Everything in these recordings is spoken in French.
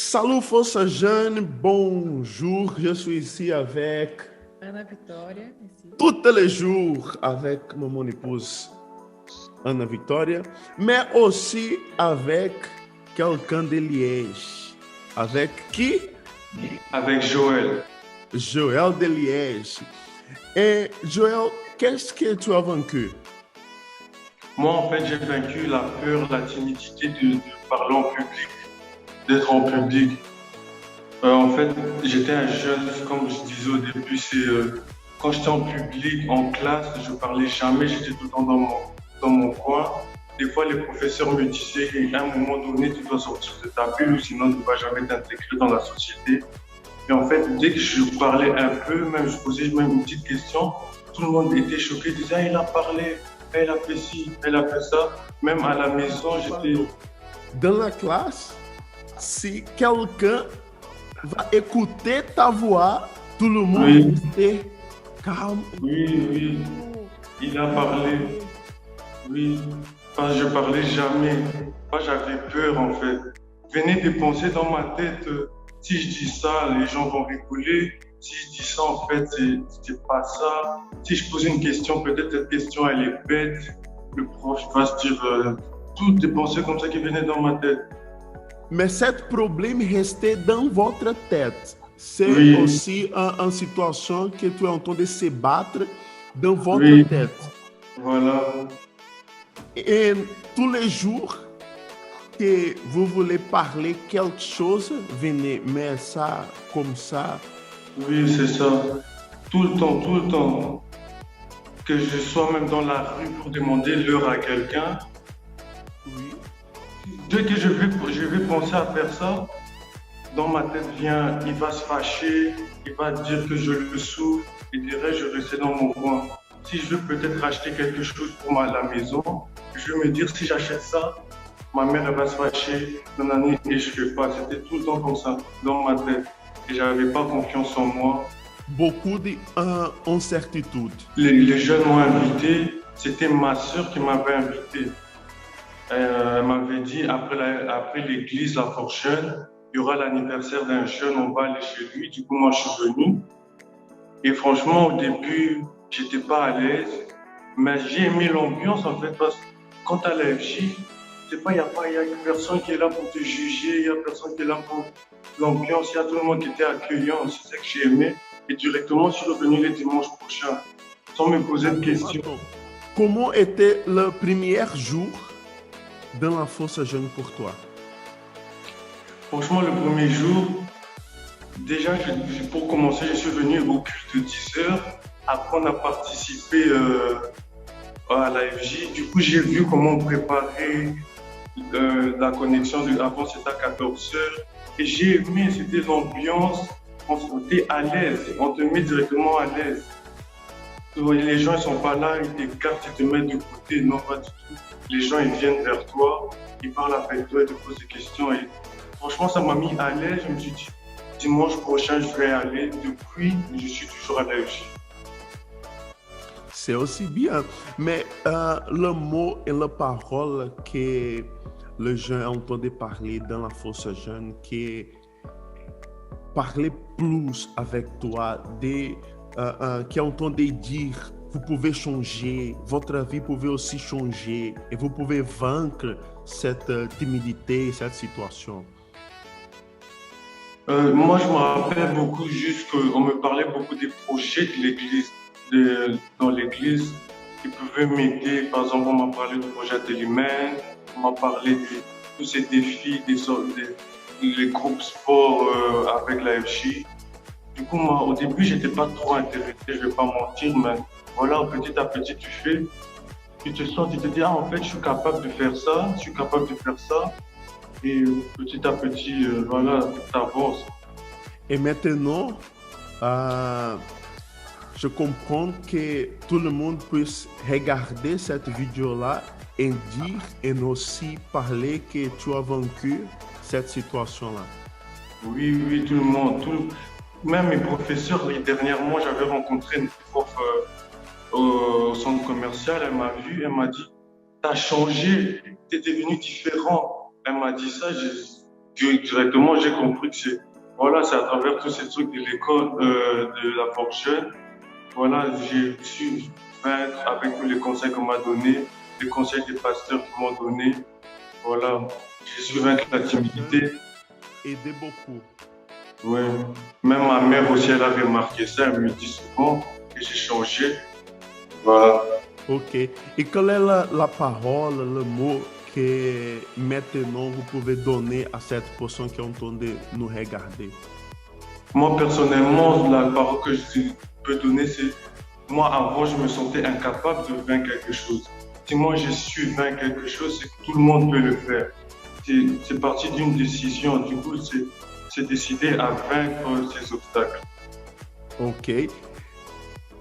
Salut Força Jeune, bonjour, je suis ici avec Ana Vitória, ici. tous les jours avec mon épouse Ana Victoria, mais aussi avec quelqu'un de Liège. Avec qui? Avec Joël. Joël de Liège. Et Joël, qu'est-ce que tu as vaincu? Moi, en fait, j'ai vaincu la peur, la timidité de parler en public, d'être en public. En fait, j'étais un jeune, comme je disais au début, quand j'étais en public, en classe, je parlais jamais, j'étais tout le temps dans mon coin. Des fois, les professeurs me disaient qu'à un moment donné, tu dois sortir de ta bulle, ou sinon tu ne vas jamais t'intégrer dans la société. Et en fait, dès que je parlais un peu, même je posais même une petite question, tout le monde était choqué, disait ah, il a parlé, elle a fait ci, elle a fait ça. Même à la maison, j'étais. Dans la classe, si quelqu'un va écouter ta voix, tout le monde Oui. est calme. Oui, il a parlé. Oui, enfin, je parlais jamais. Moi, j'avais peur en fait. Venez de penser dans ma tête, si je dis ça, les gens vont rigoler. Si je dis ça, en fait, c'est pas ça. Si je pose une question, peut-être cette question, elle est bête. Le prof va se dire, toutes des pensées comme ça qui venaient dans ma tête. Mais ce problème restait dans votre tête. C'est Oui. aussi une situation que tu es en train de se battre dans votre Oui. tête. Voilà. Et tous les jours que vous voulez parler quelque chose, venez mettre ça comme ça. Oui, c'est ça. Tout le temps. Que je sois même dans la rue pour demander l'heure à quelqu'un. Oui. Dès que je vais penser à faire ça, dans ma tête vient, il va se fâcher, il va dire que je le saoule, et dirait je restais dans mon coin. Si je veux peut-être acheter quelque chose pour la maison, je vais me dire si j'achète ça, ma mère elle va se fâcher, nanani, et je fais pas. C'était tout le temps comme ça, dans ma tête. Et j'avais pas confiance en moi. Beaucoup d'incertitude. Les jeunes m'ont invité, c'était ma soeur qui m'avait invité. Elle m'avait dit, après l'église, la Force Jeune, il y aura l'anniversaire d'un jeune, on va aller chez lui. Du coup, moi, je suis venu. Et franchement, au début, j'étais pas à l'aise. Mais j'ai aimé l'ambiance, en fait, parce que quand tu as la FJ, c'est pas, il y a personne qui est là pour te juger, il y a personne qui est là pour l'ambiance, il y a tout le monde qui était accueillant. C'est ça que j'ai aimé. Et directement, je suis revenu le dimanche prochain, sans me poser de questions. Comment était le premier jour dans la Force Jeune pour toi? Franchement, le premier jour, déjà, pour commencer, je suis venu au culte de 10 heures. Après, on a participé à la FJ. Du coup, j'ai vu comment on préparait la connexion. Avant, c'était à 14 heures. Et j'ai aimé, c'était l'ambiance. On se sentait à l'aise. On te met directement à l'aise. Les gens ne sont pas là, ils t'écartent, ils te mettent de côté. Non, pas du tout. Les gens, ils viennent vers toi, ils parlent avec toi, ils te posent des questions. Et franchement, ça m'a mis à l'aise. Je me suis dit, dimanche prochain, je vais aller. Depuis, je suis toujours à l'AFJ. C'est aussi bien. Mais le mot et la parole que les gens entendent parler dans la Force Jeune, qui parler plus avec toi, qui entendent dire, vous pouvez changer, votre vie pouvait aussi changer et vous pouvez vaincre cette timidité, cette situation. Moi, je me rappelle beaucoup juste qu'on me parlait beaucoup des projets de l'église, dans l'église, qui pouvaient m'aider. Par exemple, on m'a parlé du projet Télimène, on m'a parlé de tous ces défis, les groupes sport avec la FJ. Du coup, moi, au début, j'étais pas trop intéressé, je vais pas mentir, mais voilà, petit à petit, tu te sens, tu te dis, ah, en fait, je suis capable de faire ça, je suis capable de faire ça. Et petit à petit, voilà, tu avances. Et maintenant, je comprends que tout le monde puisse regarder cette vidéo-là et dire et aussi parler que tu as vaincu cette situation-là. Oui, tout le monde. Même mes professeurs, dernièrement, j'avais rencontré une prof au centre commercial, elle m'a vu, elle m'a dit, t'as changé, t'es devenu différent. Elle m'a dit ça, directement, j'ai compris que c'est à travers tous ces trucs de l'école, de la Force Jeune. Voilà, j'ai su vaincre avec tous les conseils qu'on m'a donnés, les conseils des pasteurs qui m'ont donné. Voilà, j'ai su vaincre la timidité. Aider beaucoup. Oui, même ma mère aussi, elle avait marqué ça, elle me dit souvent que j'ai changé. Voilà. Ok. Et quelle est la parole, le mot que maintenant vous pouvez donner à cette personne qui est en train de nous regarder? Moi, personnellement, la parole que je peux donner, c'est moi, avant, je me sentais incapable de vaincre quelque chose. Si moi, je suis vaincre quelque chose, c'est que tout le monde peut le faire. C'est parti d'une décision. Du coup, c'est décider à vaincre ces obstacles. Ok.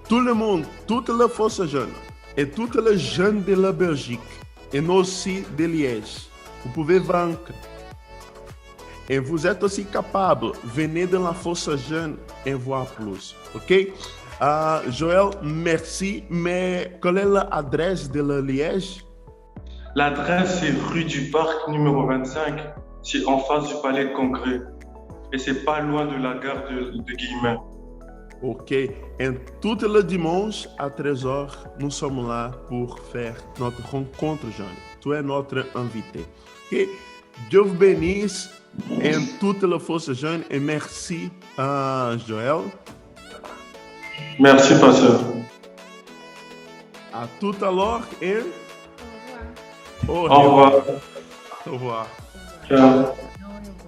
Tout le monde, toutes les forces jeunes et toutes les jeunes de la Belgique et nous aussi de Liège, vous pouvez vaincre. Et vous êtes aussi capable, venez dans la force jeune et voir plus. Ok? Joël, merci. Mais quelle est l'adresse de la Liège? L'adresse, c'est rue du Parc numéro 25. C'est en face du Palais de Congrès. Et c'est pas loin de la gare de Guillemins. Ok. Et tout le dimanche à 13h, nous sommes là pour faire notre rencontre jeune. Tu es notre invité. Ok? Dieu vous bénisse en toute la force jeune et merci Joël. Merci, pasteur. À tout à l'heure et Au revoir. Au revoir. Au revoir. Ciao.